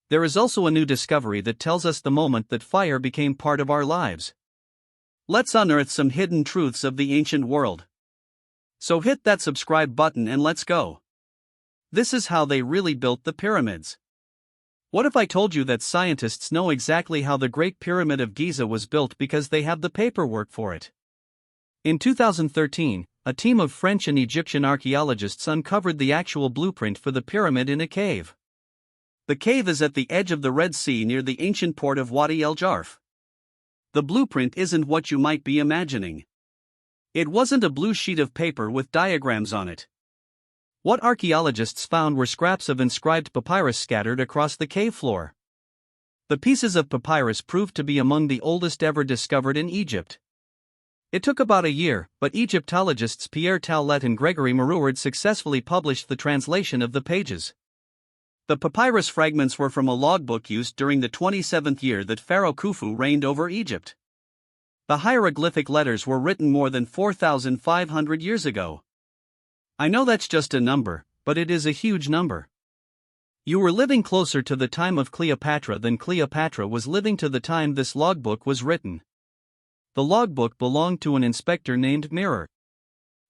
there is also a new discovery that tells us the moment that fire became part of our lives. Let's unearth some hidden truths of the ancient world. So hit that subscribe button and let's go. This is how they really built the pyramids. What if I told you that scientists know exactly how the Great Pyramid of Giza was built because they have the paperwork for it? In 2013, a team of French and Egyptian archaeologists uncovered the actual blueprint for the pyramid in a cave. The cave is at the edge of the Red Sea near the ancient port of Wadi el-Jarf. The blueprint isn't what you might be imagining. It wasn't a blue sheet of paper with diagrams on it. What archaeologists found were scraps of inscribed papyrus scattered across the cave floor. The pieces of papyrus proved to be among the oldest ever discovered in Egypt. It took about a year, but Egyptologists Pierre Taulet and Gregory Marouard successfully published the translation of the pages. The papyrus fragments were from a logbook used during the 27th year that Pharaoh Khufu reigned over Egypt. The hieroglyphic letters were written more than 4,500 years ago. I know that's just a number, but it is a huge number. You were living closer to the time of Cleopatra than Cleopatra was living to the time this logbook was written. The logbook belonged to an inspector named Mirror.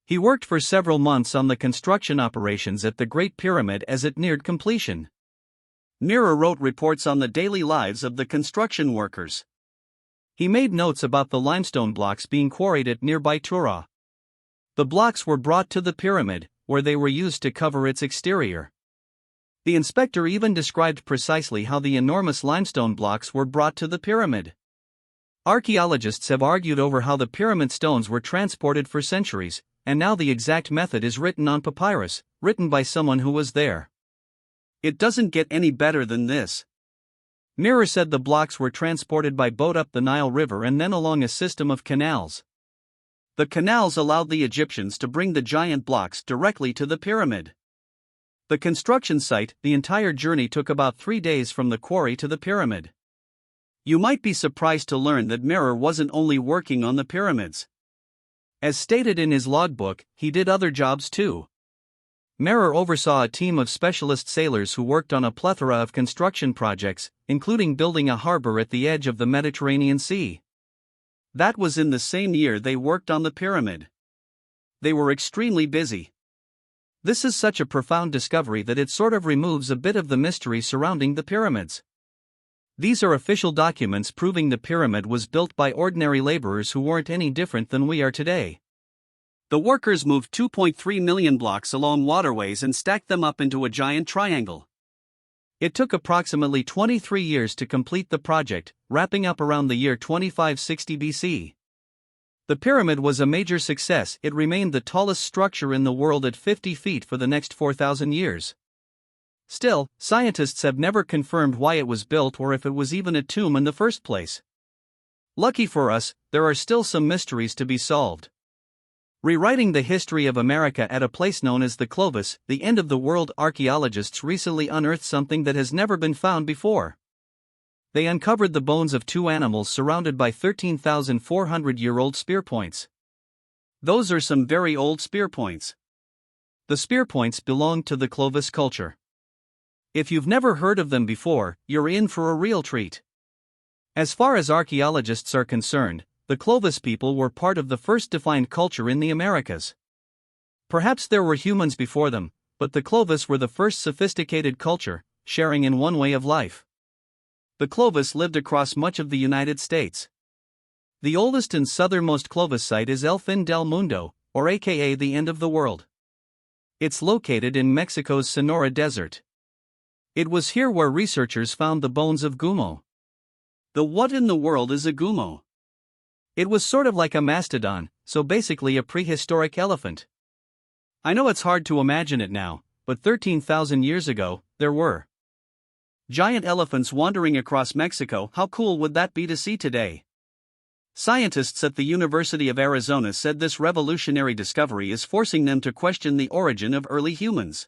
He worked for several months on the construction operations at the Great Pyramid as it neared completion. Mirror wrote reports on the daily lives of the construction workers. He made notes about the limestone blocks being quarried at nearby Tura. The blocks were brought to the pyramid, where they were used to cover its exterior. The inspector even described precisely how the enormous limestone blocks were brought to the pyramid. Archaeologists have argued over how the pyramid stones were transported for centuries, and now the exact method is written on papyrus, written by someone who was there. It doesn't get any better than this. Mirror said the blocks were transported by boat up the Nile River and then along a system of canals. The canals allowed the Egyptians to bring the giant blocks directly to the pyramid. The construction site, the entire journey took about 3 days from the quarry to the pyramid. You might be surprised to learn that Mirror wasn't only working on the pyramids. As stated in his logbook, he did other jobs too. Mirror oversaw a team of specialist sailors who worked on a plethora of construction projects, including building a harbor at the edge of the Mediterranean Sea. That was in the same year they worked on the pyramid. They were extremely busy. This is such a profound discovery that it sort of removes a bit of the mystery surrounding the pyramids. These are official documents proving the pyramid was built by ordinary laborers who weren't any different than we are today. The workers moved 2.3 million blocks along waterways and stacked them up into a giant triangle. It took approximately 23 years to complete the project, wrapping up around the year 2560 BC. The pyramid was a major success. It remained the tallest structure in the world at 50 feet for the next 4,000 years. Still, scientists have never confirmed why it was built or if it was even a tomb in the first place. Lucky for us, there are still some mysteries to be solved. Rewriting the history of America at a place known as the Clovis, the end of the world, archaeologists recently unearthed something that has never been found before. They uncovered the bones of 2 animals surrounded by 13,400-year-old spear points. Those are some very old spear points. The spear points belonged to the Clovis culture. If you've never heard of them before, you're in for a real treat. As far as archaeologists are concerned, the Clovis people were part of the first defined culture in the Americas. Perhaps there were humans before them, but the Clovis were the first sophisticated culture, sharing in one way of life. The Clovis lived across much of the United States. The oldest and southernmost Clovis site is El Fin del Mundo, or aka the End of the World. It's located in Mexico's Sonora Desert. It was here where researchers found the bones of Gumo. The what in the world is a Gumo? It was sort of like a mastodon, so basically a prehistoric elephant. I know it's hard to imagine it now, but 13,000 years ago, there were giant elephants wandering across Mexico. How cool would that be to see today? Scientists at the University of Arizona said this revolutionary discovery is forcing them to question the origin of early humans.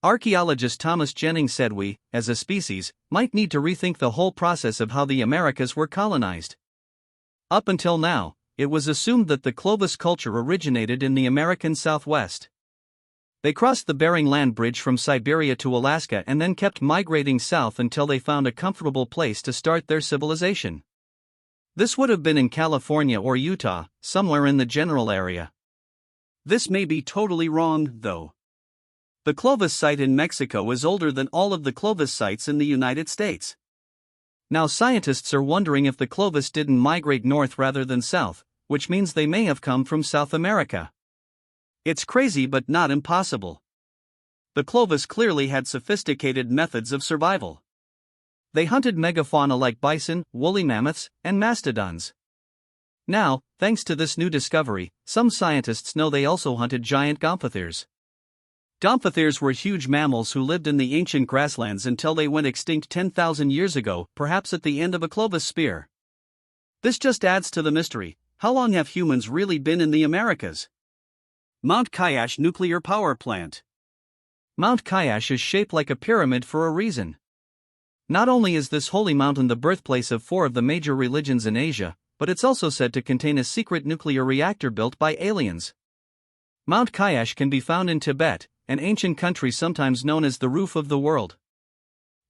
Archaeologist Thomas Jennings said we, as a species, might need to rethink the whole process of how the Americas were colonized. Up until now, it was assumed that the Clovis culture originated in the American Southwest. They crossed the Bering Land Bridge from Siberia to Alaska and then kept migrating south until they found a comfortable place to start their civilization. This would have been in California or Utah, somewhere in the general area. This may be totally wrong, though. The Clovis site in Mexico is older than all of the Clovis sites in the United States. Now scientists are wondering if the Clovis didn't migrate north rather than south, which means they may have come from South America. It's crazy but not impossible. The Clovis clearly had sophisticated methods of survival. They hunted megafauna like bison, woolly mammoths, and mastodons. Now, thanks to this new discovery, some scientists know they also hunted giant gomphotheres. Gomphotheres were huge mammals who lived in the ancient grasslands until they went extinct 10,000 years ago, perhaps at the end of a Clovis spear. This just adds to the mystery. How long have humans really been in the Americas? Mount Kyash Nuclear Power Plant. Mount Kyash is shaped like a pyramid for a reason. Not only is this holy mountain the birthplace of 4 of the major religions in Asia, but it's also said to contain a secret nuclear reactor built by aliens. Mount Kyash can be found in Tibet, an ancient country sometimes known as the roof of the world.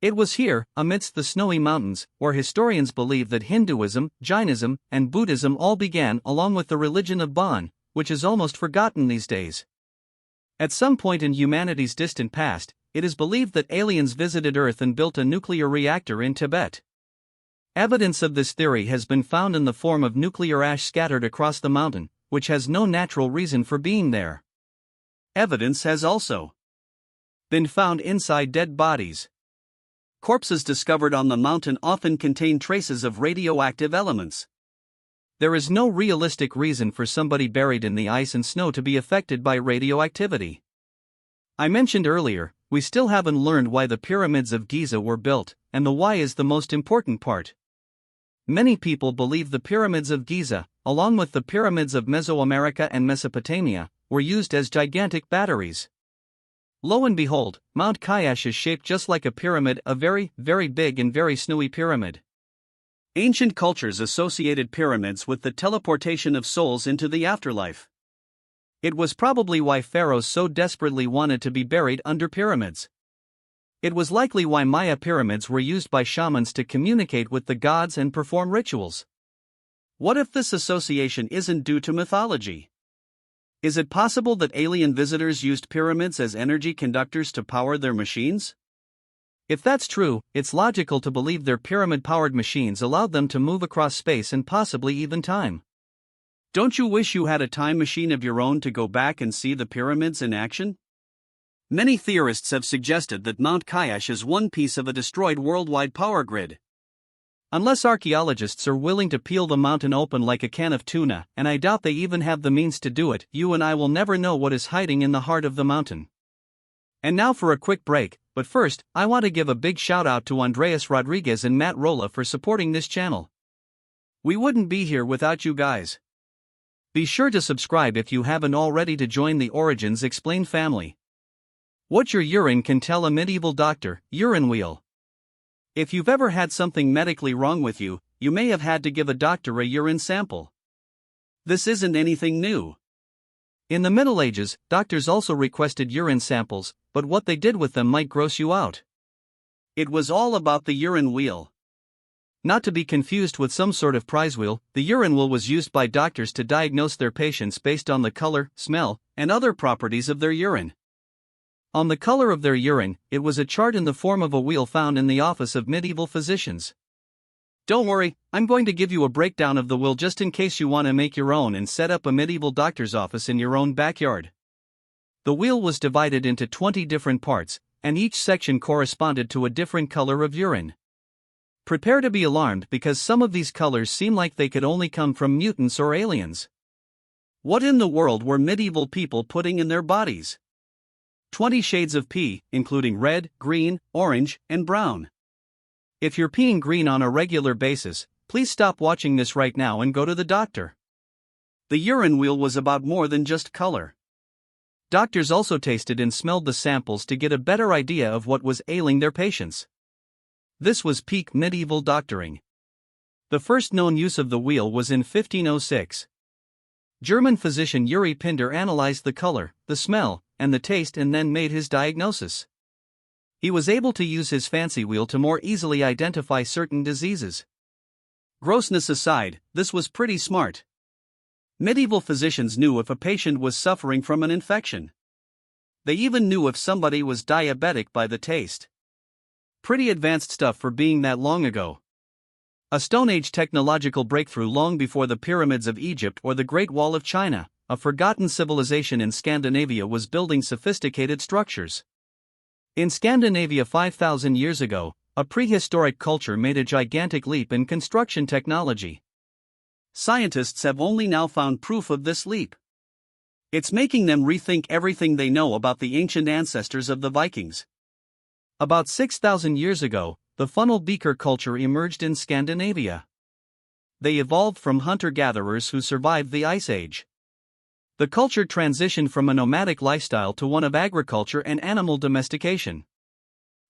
It was here, amidst the snowy mountains, where historians believe that Hinduism, Jainism, and Buddhism all began, along with the religion of Bon, which is almost forgotten these days. At some point in humanity's distant past, it is believed that aliens visited Earth and built a nuclear reactor in Tibet. Evidence of this theory has been found in the form of nuclear ash scattered across the mountain, which has no natural reason for being there. Evidence has also been found inside dead bodies. Corpses discovered on the mountain often contain traces of radioactive elements. There is no realistic reason for somebody buried in the ice and snow to be affected by radioactivity. I mentioned earlier, we still haven't learned why the pyramids of Giza were built, and the why is the most important part. Many people believe the pyramids of Giza, along with the pyramids of Mesoamerica and Mesopotamia, were used as gigantic batteries. Lo and behold, Mount Kyash is shaped just like a pyramid, a very, very big and very snowy pyramid. Ancient cultures associated pyramids with the teleportation of souls into the afterlife. It was probably why pharaohs so desperately wanted to be buried under pyramids. It was likely why Maya pyramids were used by shamans to communicate with the gods and perform rituals. What if this association isn't due to mythology? Is it possible that alien visitors used pyramids as energy conductors to power their machines? If that's true, it's logical to believe their pyramid-powered machines allowed them to move across space and possibly even time. Don't you wish you had a time machine of your own to go back and see the pyramids in action? Many theorists have suggested that Mount Kyash is one piece of a destroyed worldwide power grid. Unless archaeologists are willing to peel the mountain open like a can of tuna, and I doubt they even have the means to do it, you and I will never know what is hiding in the heart of the mountain. And now for a quick break, but first, I want to give a big shout out to Andreas Rodriguez and Matt Rolla for supporting this channel. We wouldn't be here without you guys. Be sure to subscribe if you haven't already to join the Origins Explained family. What your urine can tell a medieval doctor, urine wheel. If you've ever had something medically wrong with you, you may have had to give a doctor a urine sample. This isn't anything new. In the Middle Ages, doctors also requested urine samples, but what they did with them might gross you out. It was all about the urine wheel. Not to be confused with some sort of prize wheel, the urine wheel was used by doctors to diagnose their patients based on the color, smell, and other properties of their urine. On the color of their urine, it was a chart in the form of a wheel found in the office of medieval physicians. Don't worry, I'm going to give you a breakdown of the wheel just in case you want to make your own and set up a medieval doctor's office in your own backyard. The wheel was divided into 20 different parts, and each section corresponded to a different color of urine. Prepare to be alarmed because some of these colors seem like they could only come from mutants or aliens. What in the world were medieval people putting in their bodies? 20 shades of pee, including red, green, orange, and brown. If you're peeing green on a regular basis, please stop watching this right now and go to the doctor. The urine wheel was about more than just color. Doctors also tasted and smelled the samples to get a better idea of what was ailing their patients. This was peak medieval doctoring. The first known use of the wheel was in 1506. German physician Uri Pinder analyzed the color, the smell, and the taste and then made his diagnosis. He was able to use his fancy wheel to more easily identify certain diseases. Grossness aside, this was pretty smart. Medieval physicians knew if a patient was suffering from an infection. They even knew if somebody was diabetic by the taste. Pretty advanced stuff for being that long ago. A Stone Age technological breakthrough long before the pyramids of Egypt or the Great Wall of China. A forgotten civilization in Scandinavia was building sophisticated structures. In Scandinavia 5,000 years ago, a prehistoric culture made a gigantic leap in construction technology. Scientists have only now found proof of this leap. It's making them rethink everything they know about the ancient ancestors of the Vikings. About 6,000 years ago, the funnel beaker culture emerged in Scandinavia. They evolved from hunter-gatherers who survived the Ice Age. The culture transitioned from a nomadic lifestyle to one of agriculture and animal domestication.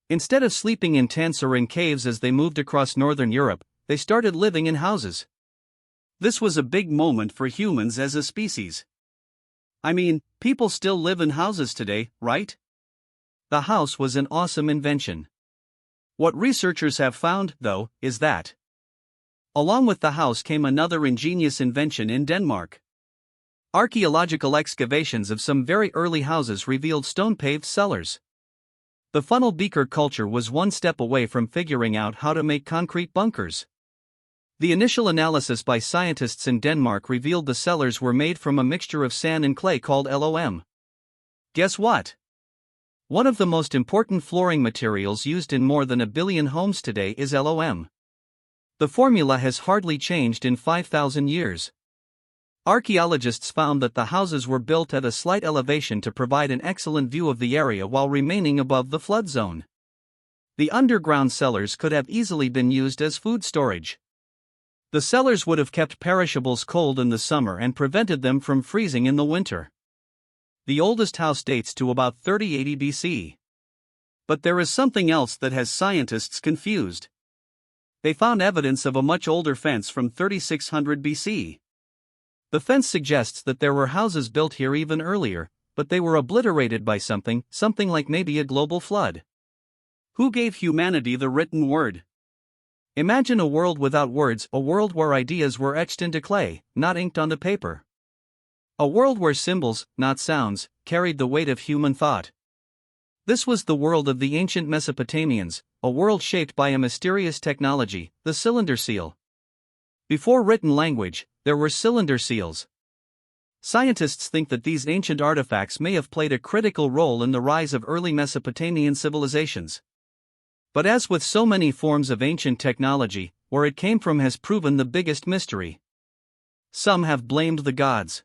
Instead of sleeping in tents or in caves as they moved across northern Europe, they started living in houses. This was a big moment for humans as a species. I mean, people still live in houses today, right? The house was an awesome invention. What researchers have found, though, is that along with the house came another ingenious invention in Denmark. Archaeological excavations of some very early houses revealed stone-paved cellars. The funnel beaker culture was one step away from figuring out how to make concrete bunkers. The initial analysis by scientists in Denmark revealed the cellars were made from a mixture of sand and clay called LOM. Guess what? One of the most important flooring materials used in more than 1 billion homes today is LOM. The formula has hardly changed in 5,000 years. Archaeologists found that the houses were built at a slight elevation to provide an excellent view of the area while remaining above the flood zone. The underground cellars could have easily been used as food storage. The cellars would have kept perishables cold in the summer and prevented them from freezing in the winter. The oldest house dates to about 3080 BC. But there is something else that has scientists confused. They found evidence of a much older fence from 3600 BC. The fence suggests that there were houses built here even earlier, but they were obliterated by something like maybe a global flood. Who gave humanity the written word? Imagine a world without words, a world where ideas were etched into clay, not inked onto paper. A world where symbols, not sounds, carried the weight of human thought. This was the world of the ancient Mesopotamians, a world shaped by a mysterious technology, the cylinder seal. Before written language, there were cylinder seals. Scientists think that these ancient artifacts may have played a critical role in the rise of early Mesopotamian civilizations. But as with so many forms of ancient technology, where it came from has proven the biggest mystery. Some have blamed the gods.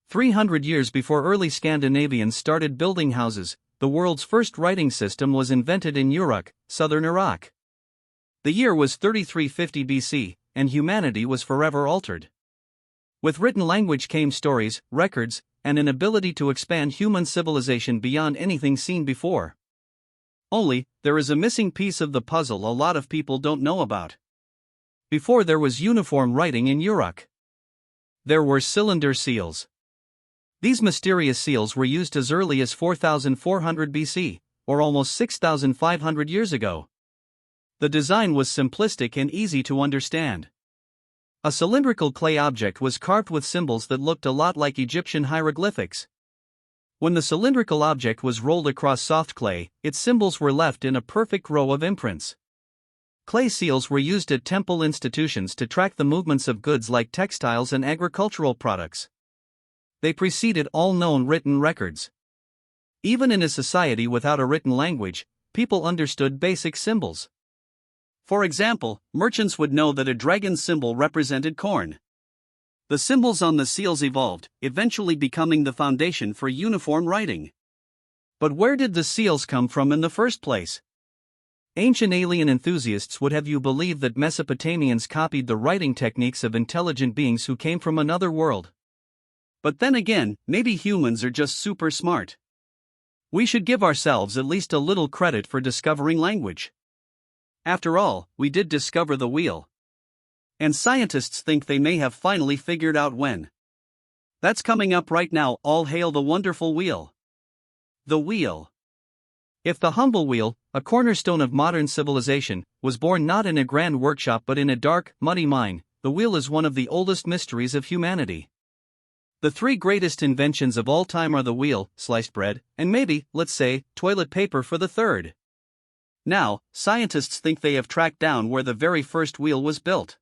300 years before early Scandinavians started building houses, the world's first writing system was invented in Uruk, southern Iraq. The year was 3350 BC, and humanity was forever altered. With written language came stories, records, and an ability to expand human civilization beyond anything seen before. Only, there is a missing piece of the puzzle a lot of people don't know about. Before there was uniform writing in Uruk, there were cylinder seals. These mysterious seals were used as early as 4400 BC, or almost 6,500 years ago. The design was simplistic and easy to understand. A cylindrical clay object was carved with symbols that looked a lot like Egyptian hieroglyphics. When the cylindrical object was rolled across soft clay, its symbols were left in a perfect row of imprints. Clay seals were used at temple institutions to track the movements of goods like textiles and agricultural products. They preceded all known written records. Even in a society without a written language, people understood basic symbols. For example, merchants would know that a dragon symbol represented corn. The symbols on the seals evolved, eventually becoming the foundation for uniform writing. But where did the seals come from in the first place? Ancient alien enthusiasts would have you believe that Mesopotamians copied the writing techniques of intelligent beings who came from another world. But then again, maybe humans are just super smart. We should give ourselves at least a little credit for discovering language. After all, we did discover the wheel. And scientists think they may have finally figured out when. That's coming up right now. All hail the wonderful wheel. The wheel. If the humble wheel, a cornerstone of modern civilization, was born not in a grand workshop but in a dark, muddy mine, the wheel is one of the oldest mysteries of humanity. The three greatest inventions of all time are the wheel, sliced bread, and maybe, let's say, toilet paper for the third. Now, scientists think they have tracked down where the very first wheel was built.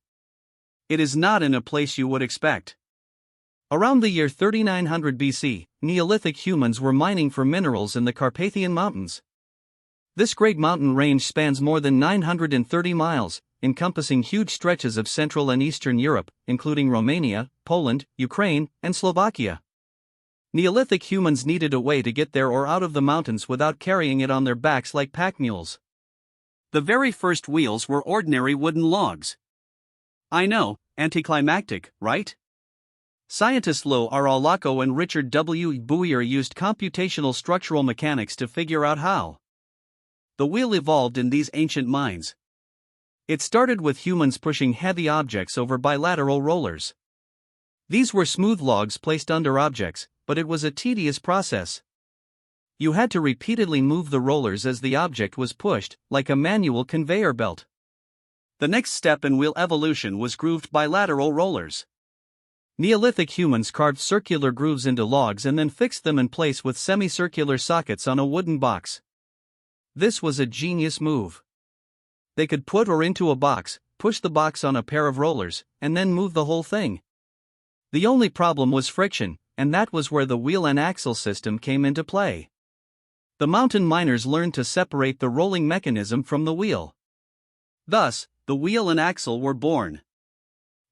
It is not in a place you would expect. Around the year 3900 BC, Neolithic humans were mining for minerals in the Carpathian Mountains. This great mountain range spans more than 930 miles, encompassing huge stretches of Central and Eastern Europe, including Romania, Poland, Ukraine, and Slovakia. Neolithic humans needed a way to get there or out of the mountains without carrying it on their backs like pack mules. The very first wheels were ordinary wooden logs. I know, anticlimactic, right? Scientists Lo Aralaco and Richard W. Bouyer used computational structural mechanics to figure out how the wheel evolved in these ancient mines. It started with humans pushing heavy objects over bilateral rollers. These were smooth logs placed under objects, but it was a tedious process. You had to repeatedly move the rollers as the object was pushed, like a manual conveyor belt. The next step in wheel evolution was grooved bilateral rollers. Neolithic humans carved circular grooves into logs and then fixed them in place with semicircular sockets on a wooden box. This was a genius move. They could put or into a box, push the box on a pair of rollers, and then move the whole thing. The only problem was friction, and that was where the wheel and axle system came into play. The mountain miners learned to separate the rolling mechanism from the wheel. Thus, the wheel and axle were born.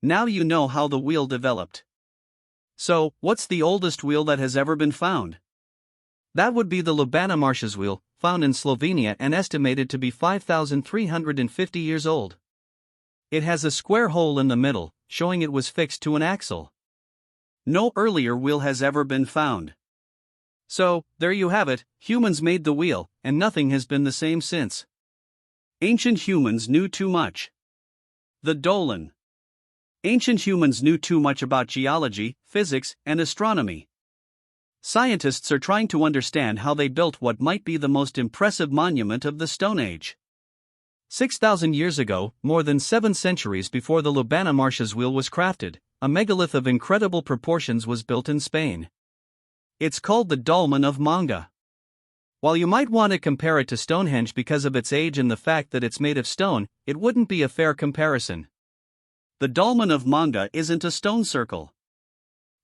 Now you know how the wheel developed. So, what's the oldest wheel that has ever been found? That would be the Lubana Marshes wheel, found in Slovenia and estimated to be 5,350 years old. It has a square hole in the middle, showing it was fixed to an axle. No earlier wheel has ever been found. So, there you have it, humans made the wheel, and nothing has been the same since. Ancient humans knew too much. The Dolan. Ancient humans knew too much about geology, physics, and astronomy. Scientists are trying to understand how they built what might be the most impressive monument of the Stone Age. 6,000 years ago, more than 7 centuries before the Lubana Marshes wheel was crafted, a megalith of incredible proportions was built in Spain. It's called the Dolmen of Manga. While you might want to compare it to Stonehenge because of its age and the fact that it's made of stone, it wouldn't be a fair comparison. The Dolmen of Manga isn't a stone circle.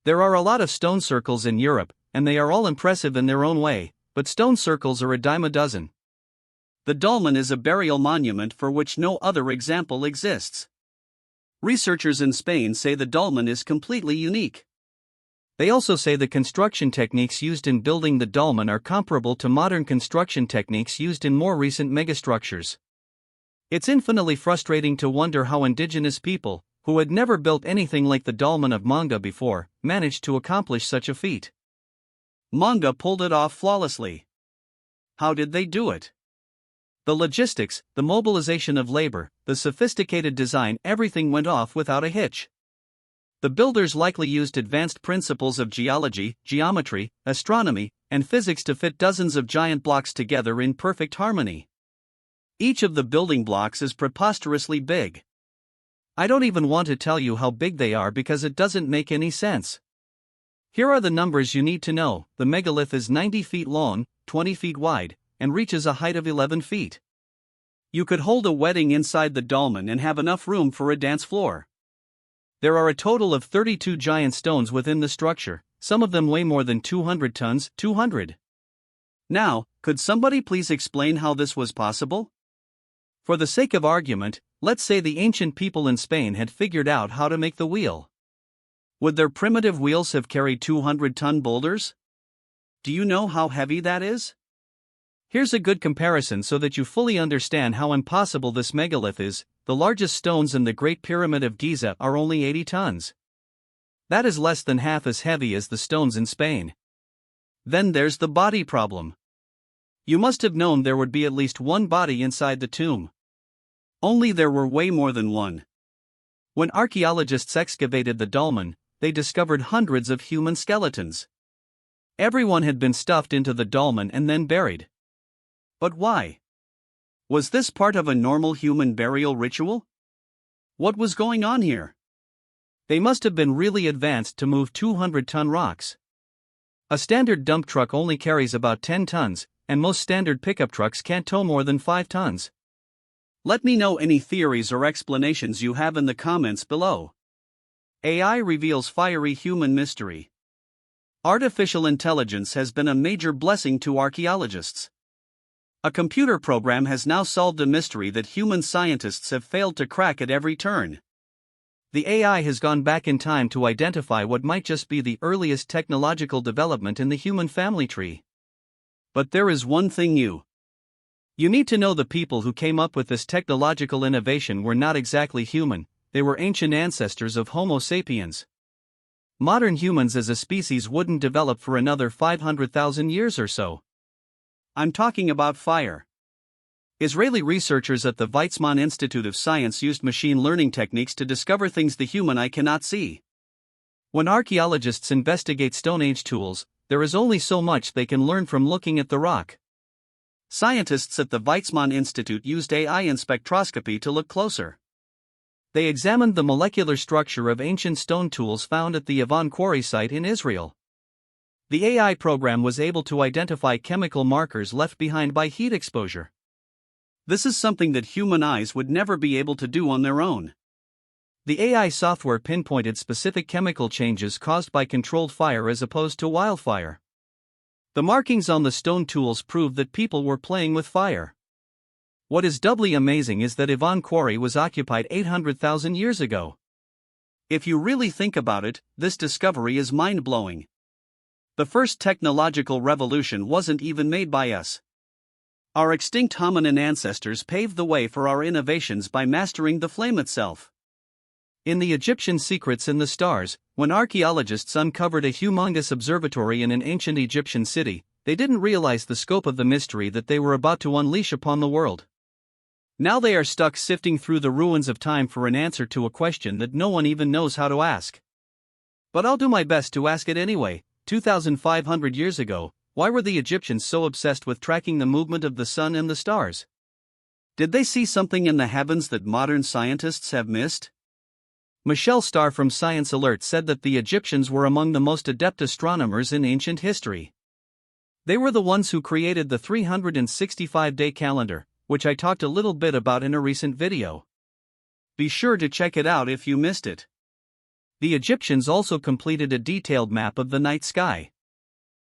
There are a lot of stone circles in Europe, and they are all impressive in their own way, but stone circles are a dime a dozen. The dolmen is a burial monument for which no other example exists. Researchers in Spain say the dolmen is completely unique. They also say the construction techniques used in building the dolmen are comparable to modern construction techniques used in more recent megastructures. It's infinitely frustrating to wonder how indigenous people, who had never built anything like the Dolmen of Manga before, managed to accomplish such a feat. Manga pulled it off flawlessly. How did they do it? The logistics, the mobilization of labor, the sophisticated design, everything went off without a hitch. The builders likely used advanced principles of geology, geometry, astronomy, and physics to fit dozens of giant blocks together in perfect harmony. Each of the building blocks is preposterously big. I don't even want to tell you how big they are because it doesn't make any sense. Here are the numbers you need to know. The megalith is 90 feet long, 20 feet wide, and reaches a height of 11 feet. You could hold a wedding inside the dolmen and have enough room for a dance floor. There are a total of 32 giant stones within the structure, some of them weigh more than 200 tons. 200. Now, could somebody please explain how this was possible? For the sake of argument, let's say the ancient people in Spain had figured out how to make the wheel. Would their primitive wheels have carried 200-ton boulders? Do you know how heavy that is? Here's a good comparison so that you fully understand how impossible this megalith is. The largest stones in the Great Pyramid of Giza are only 80 tons. That is less than half as heavy as the stones in Spain. Then there's the body problem. You must have known there would be at least one body inside the tomb. Only there were way more than one. When archaeologists excavated the dolmen, they discovered hundreds of human skeletons. Everyone had been stuffed into the dolmen and then buried. But why? Was this part of a normal human burial ritual? What was going on here? They must have been really advanced to move 200-ton rocks. A standard dump truck only carries about 10 tons, and most standard pickup trucks can't tow more than 5 tons. Let me know any theories or explanations you have in the comments below. AI reveals fiery human mystery. Artificial intelligence has been a major blessing to archaeologists. A computer program has now solved a mystery that human scientists have failed to crack at every turn. The AI has gone back in time to identify what might just be the earliest technological development in the human family tree. But there is one thing new. You need to know the people who came up with this technological innovation were not exactly human, they were ancient ancestors of Homo sapiens. Modern humans as a species wouldn't develop for another 500,000 years or so. I'm talking about fire. Israeli researchers at the Weizmann Institute of Science used machine learning techniques to discover things the human eye cannot see. When archaeologists investigate Stone Age tools, there is only so much they can learn from looking at the rock. Scientists at the Weizmann Institute used AI and spectroscopy to look closer. They examined the molecular structure of ancient stone tools found at the Yavon quarry site in Israel. The AI program was able to identify chemical markers left behind by heat exposure. This is something that human eyes would never be able to do on their own. The AI software pinpointed specific chemical changes caused by controlled fire as opposed to wildfire. The markings on the stone tools prove that people were playing with fire. What is doubly amazing is that Yavon quarry was occupied 800,000 years ago. If you really think about it, this discovery is mind-blowing. The first technological revolution wasn't even made by us. Our extinct hominin ancestors paved the way for our innovations by mastering the flame itself. In the Egyptian Secrets in the Stars, when archaeologists uncovered a humongous observatory in an ancient Egyptian city, they didn't realize the scope of the mystery that they were about to unleash upon the world. Now they are stuck sifting through the ruins of time for an answer to a question that no one even knows how to ask. But I'll do my best to ask it anyway. 2,500 years ago, why were the Egyptians so obsessed with tracking the movement of the sun and the stars? Did they see something in the heavens that modern scientists have missed? Michelle Starr from Science Alert said that the Egyptians were among the most adept astronomers in ancient history. They were the ones who created the 365-day calendar, which I talked a little bit about in a recent video. Be sure to check it out if you missed it. The Egyptians also completed a detailed map of the night sky.